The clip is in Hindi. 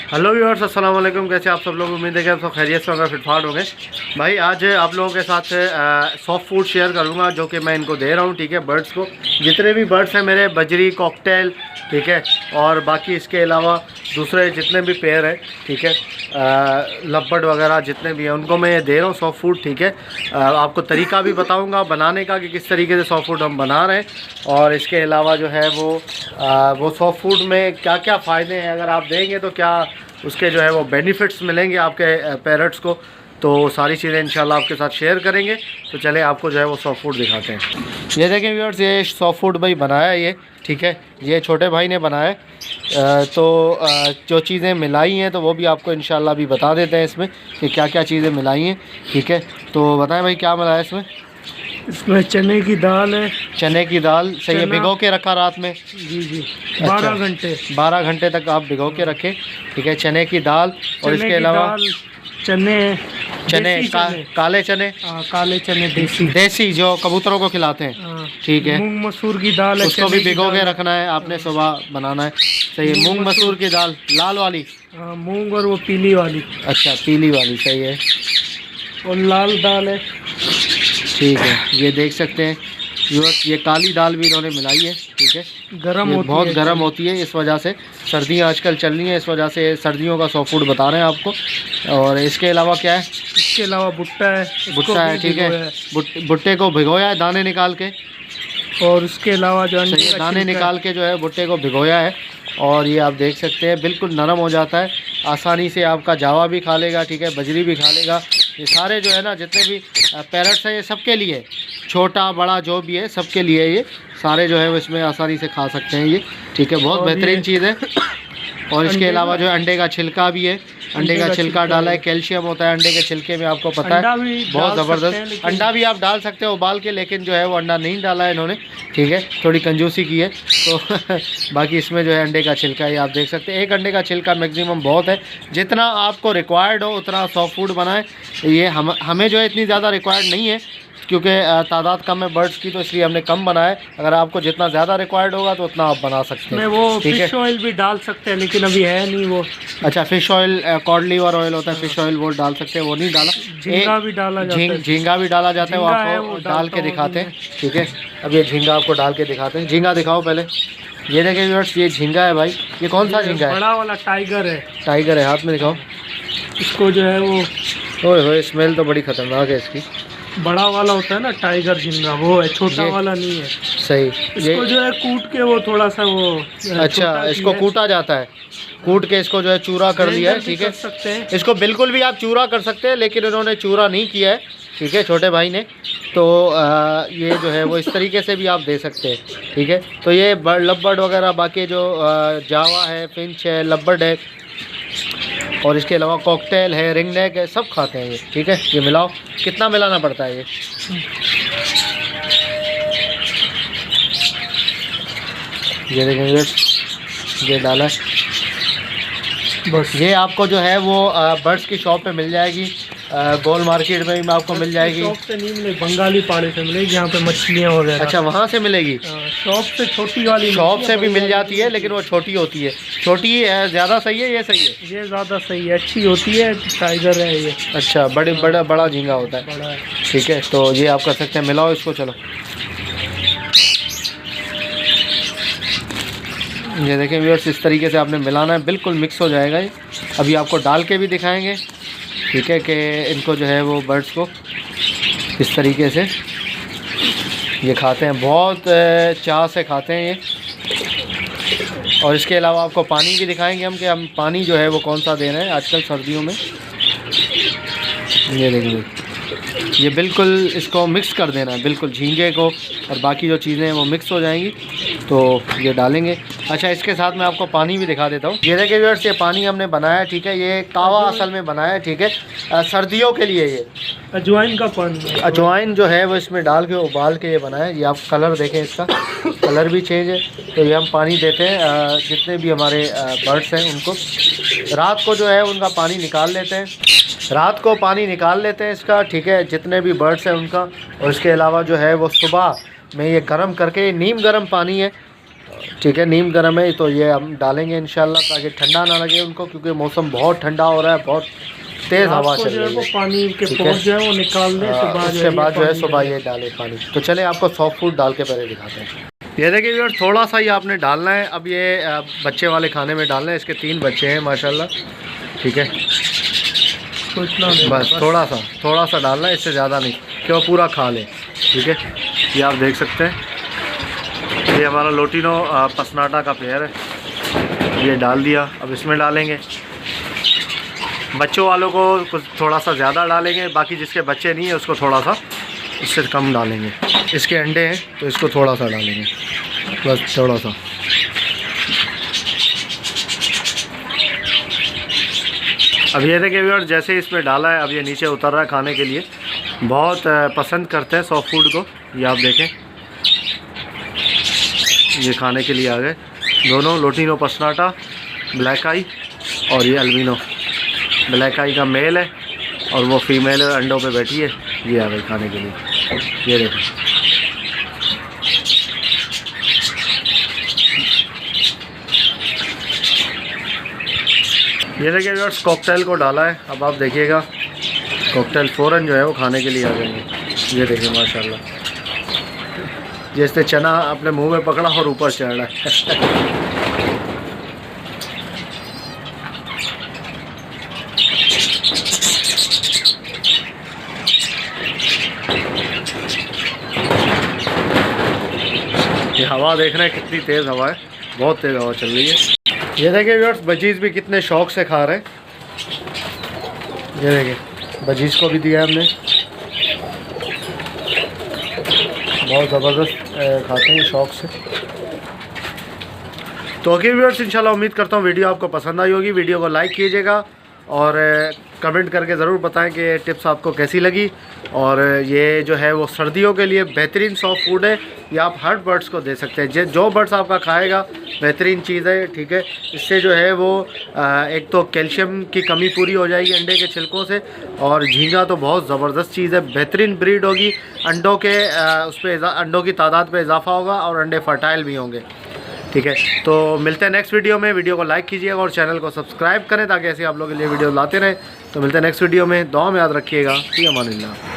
हेलो व्यूअर्स, अस्सलाम वालेकुम। कैसे आप सब लोग? उम्मीद है कि आप सब खैरियत से होंगे, फिटफाट होंगे। भाई आज आप लोगों के साथ सॉफ्ट फूड शेयर करूंगा जो कि मैं इनको दे रहा हूं, ठीक है। बर्ड्स को, जितने भी बर्ड्स हैं मेरे, बजरी, कॉकटेल, ठीक है, और बाकी इसके अलावा दूसरे जितने भी पेयर हैं, ठीक है, लब्बर्ड वगैरह जितने भी हैं उनको मैं ये दे रहा हूँ सॉफ्ट फूड, ठीक है। आपको तरीका भी बताऊँगा बनाने का कि किस तरीके से सॉफ्ट फूड हम बना रहे हैं, और इसके अलावा जो है वो सॉफ्ट फूड में क्या क्या फ़ायदे हैं, अगर आप देंगे तो क्या उसके जो है वो बेनिफिट्स मिलेंगे आपके पैरट्स को। तो सारी चीज़ें इंशाल्लाह आपके साथ शेयर करेंगे। तो चले आपको जो है वो सॉफ्ट फूड दिखाते हैं। ये देखें व्यूअर्स, ये सॉफ्ट फूड भाई बनाया है ये, ठीक है, ये छोटे भाई ने बनाया है। तो जो चीज़ें मिलाई हैं तो वो भी आपको इंशाल्लाह भी बता देते हैं इसमें कि क्या क्या चीज़ें मिलाई हैं, ठीक है। तो बताएं भाई क्या मिलाया इसमें? इसमें चने की दाल है। चने की दाल सही है, भिगो के रखा रात में? जी 12 घंटे। 12 घंटे तक आप भिगो के रखें, ठीक है। चने की दाल, और इसके अलावा चने काले चने, काले चने देसी जो कबूतरों को खिलाते हैं, ठीक है। मूंग मसूर की दाल है, उसको भी भिगो के रखना है आपने, सुबह बनाना है, सही है। मूंग मसूर की दाल लाल वाली? मूंग, और वो पीली वाली। अच्छा, पीली वाली, सही है। और लाल दाल है, ठीक है। ये देख सकते हैं ये काली दाल भी इन्होंने मिलाई है, ठीक है। बहुत गर्म होती है, इस वजह से सर्दियाँ आजकल चल रही हैं, इस वजह से सर्दियों का सॉफ्ट फूड बता रहे हैं आपको। और इसके अलावा क्या है? इसके अलावा भुट्टा है, ठीक है। भुट्टे को भिगोया है दाने निकाल के, और उसके अलावा जो दाने निकाल के जो है भुट्टे को भिगोया है। और ये आप देख सकते हैं बिल्कुल नरम हो जाता है, आसानी से आपका जावा भी खा लेगा, ठीक है, बजरी भी खा लेगा। ये सारे जो है ना जितने भी पैरट्स हैं ये सबके लिए, छोटा बड़ा जो भी है सबके लिए ये सारे जो है वो इसमें आसानी से खा सकते हैं ये, ठीक है। बहुत बेहतरीन चीज़ है। और इसके अलावा जो अंडे का छिलका भी है, अंडे का छिलका डाला है, कैल्शियम होता है अंडे के छिलके में, आपको पता है, बहुत ज़बरदस्त। अंडा भी आप डाल सकते हो उबाल के, लेकिन जो है वो अंडा नहीं डाला है इन्होंने, ठीक है, थोड़ी कंजूसी की है। तो बाकी इसमें जो है अंडे का छिलका ही आप देख सकते हैं। एक अंडे का छिलका मैक्सिमम बहुत है, जितना आपको रिक्वायर्ड हो उतना सॉफ्ट फूड बनाएं। ये हमें जो है इतनी ज़्यादा रिक्वायर्ड नहीं है क्योंकि तादाद कम है बर्ड्स की, तो इसलिए हमने कम बनाया है। अगर आपको जितना ज़्यादा रिक्वायर्ड होगा तो उतना आप बना सकते हैं। वो फिश ऑयल भी डाल सकते हैं, लेकिन अभी है नहीं वो। अच्छा, fish oil, cod liver oil होता है, फिश ऑयल वो डाल सकते हैं, वो नहीं डाला। झींगा भी डाला जाता है, झींगा भी डाला जाता है, वो आपको डाल के दिखाते हैं, ठीक है। अब ये झींगा आपको डाल के दिखाते हैं। झींगा दिखाओ पहले। ये देखें व्यूअर्स, ये झींगा है भाई। ये कौन सा झींगा है? बड़ा वाला टाइगर है। टाइगर है, हाथ में दिखाओ। इसको जो है वो, ओए स्मेल तो बड़ी खतरनाक है इसकी। बड़ा वाला होता है ना टाइगर झींगा, वो है, छोटा वाला नहीं है। सही। इसको जो है कूट के वो थोड़ा सा वो, अच्छा, इसको कूटा जाता है, कूट के इसको जो है चूरा कर लिया है, ठीक है। इसको बिल्कुल भी आप चूरा कर सकते हैं, लेकिन इन्होंने चूरा नहीं किया है, ठीक है, छोटे भाई ने। तो ये जो है वो इस तरीके से भी आप दे सकते हैं, ठीक है। तो ये लब्बर्ड वगैरह, बाकी जो जावा है, फिंच है, लब्बर्ड है, और इसके अलावा कॉकटेल है, रिंग नेक है, सब खाते हैं ये, ठीक है। ये मिलाओ, कितना मिलाना पड़ता है ये देखेंगे, ये डाला है बस। ये आपको जो है वो बर्ड्स की शॉप पे मिल जाएगी, गोल मार्केट में भी आपको मिल जाएगी। शॉप से नहीं मिलेगी, बंगाली पाड़े से मिलेगी, यहाँ पे मछलियाँ वगैरह। अच्छा, वहाँ से मिलेगी? शॉप से छोटी वाली, शॉप से भी मिल जाती है, लेकिन वो छोटी होती है। छोटी ज़्यादा सही है, ये सही है? ये ज़्यादा सही है, अच्छी होती है, टाइगर है ये। अच्छा, बड़ा झींगा होता है, ठीक है। तो ये आप कर सकते हैं, मिलाओ इसको। चलो, ये देखें व्यूअर्स, इस तरीके से आपने मिलाना है, बिल्कुल मिक्स हो जाएगा ये। अभी आपको डाल के भी दिखाएंगे, ठीक है, कि इनको जो है वो बर्ड्स को इस तरीके से ये खाते हैं, बहुत चाह से खाते हैं ये। और इसके अलावा आपको पानी भी दिखाएंगे हम, कि हम पानी जो है वो कौन सा दे रहे हैं आजकल सर्दियों में। ये देखिए, ये बिल्कुल इसको मिक्स कर देना है, बिल्कुल झींगे को और बाकी जो चीज़ें हैं वो मिक्स हो जाएंगी, तो ये डालेंगे। अच्छा, इसके साथ मैं आपको पानी भी दिखा देता हूँ। ये देखिए व्यूअर्स, ये पानी हमने बनाया है, ठीक है। ये कावा असल में बनाया है, ठीक है, सर्दियों के लिए। ये अजवाइन का पानी, अजवाइन जो है वो इसमें डाल के उबाल के ये बनाया है। ये आप कलर देखें, इसका कलर भी चेंज है। तो ये हम पानी देते हैं जितने भी हमारे बर्ड्स हैं उनको। रात को जो है उनका पानी निकाल लेते हैं, रात को पानी निकाल लेते हैं इसका, ठीक है, जितने भी बर्ड्स हैं उनका। और इसके अलावा जो है वो सुबह में ये गर्म करके, नीम गर्म पानी है, ठीक है, नीम गर्म है तो ये हम डालेंगे इंशाल्लाह, ताकि ठंडा ना लगे उनको, क्योंकि मौसम बहुत ठंडा हो रहा है, बहुत तेज़ हवा चल रही है। पानी के ठीक है? पोर्स जो है वो निकाल दें, उसके बाद जो है सुबह ये डालें पानी। तो चले आपको सॉफ्ट फूड डाल के पहले दिखाते हैं। ये देखिए यार, थोड़ा सा ही आपने डालना है। अब ये बच्चे वाले खाने में डालना है। इसके 3 बच्चे हैं माशाल्लाह, ठीक है। बस थोड़ा सा डालना है, इससे ज़्यादा नहीं कि वो पूरा खा ले, ठीक है। ये आप देख सकते हैं, ये हमारा लोटिनो पसनाटा का पेयर है, ये डाल दिया। अब इसमें डालेंगे, बच्चों वालों को कुछ थोड़ा सा ज़्यादा डालेंगे, बाकी जिसके बच्चे नहीं है उसको थोड़ा सा इससे कम डालेंगे। इसके अंडे हैं तो इसको थोड़ा सा डालेंगे, बस थोड़ा सा। अब ये देखिए व्यूअर, जैसे इसमें डाला है अब ये नीचे उतर रहा है खाने के लिए। बहुत पसंद करते हैं सॉफ्ट फूड को, ये आप देखें, ये खाने के लिए आ गए दोनों। लोटिनो पसनाटा ब्लैक आई और ये अल्बिनो। ब्लैक आई का मेल है और वो फीमेल है, अंडों पे बैठी है। ये आ गई खाने के लिए, ये देखो। ये देखिए व्यूअर्स, कॉकटेल को डाला है। अब आप देखिएगा कॉकटेल फ़ौरन जो है वो खाने के लिए आ जाएंगे। ये देखिए माशाल्लाह, जैसे चना अपने मुंह में पकड़ा और ऊपर चढ़ रहा है। ये हवा देख रहे हैं कितनी तेज़ हवा है, बहुत तेज़ हवा चल रही है। ये देखिए व्यूअर्स, बजीज़ भी कितने शौक से खा रहे हैं। ये देखिए, बजीज़ को भी दिया हमने, बहुत ज़बरदस्त खाते हैं शौक से। तो ओके व्यूअर्स, इंशाल्लाह उम्मीद करता हूँ वीडियो आपको पसंद आई होगी। वीडियो को लाइक कीजिएगा और कमेंट करके ज़रूर बताएं कि ये टिप्स आपको कैसी लगी। और ये जो है वो सर्दियों के लिए बेहतरीन सॉफ्ट फूड है, ये आप हर बर्ड्स को दे सकते हैं। जो बर्ड्स आपका खाएगा बेहतरीन चीज़ है, ठीक है। इससे जो है वो एक तो कैल्शियम की कमी पूरी हो जाएगी अंडे के छिलकों से, और झींगा तो बहुत ज़बरदस्त चीज़ है, बेहतरीन ब्रीड होगी। अंडों के उस पर अंडों की तादाद पे इजाफा होगा और अंडे फर्टाइल भी होंगे, ठीक है। तो मिलते हैं नेक्स्ट वीडियो में। वीडियो को लाइक कीजिएगा और चैनल को सब्सक्राइब करें ताकि ऐसे आप लोगों के लिए वीडियो लाते रहें। तो मिलते हैं नेक्स्ट वीडियो में। दुआ में याद रखिएगा। फी अमानिल्लाह।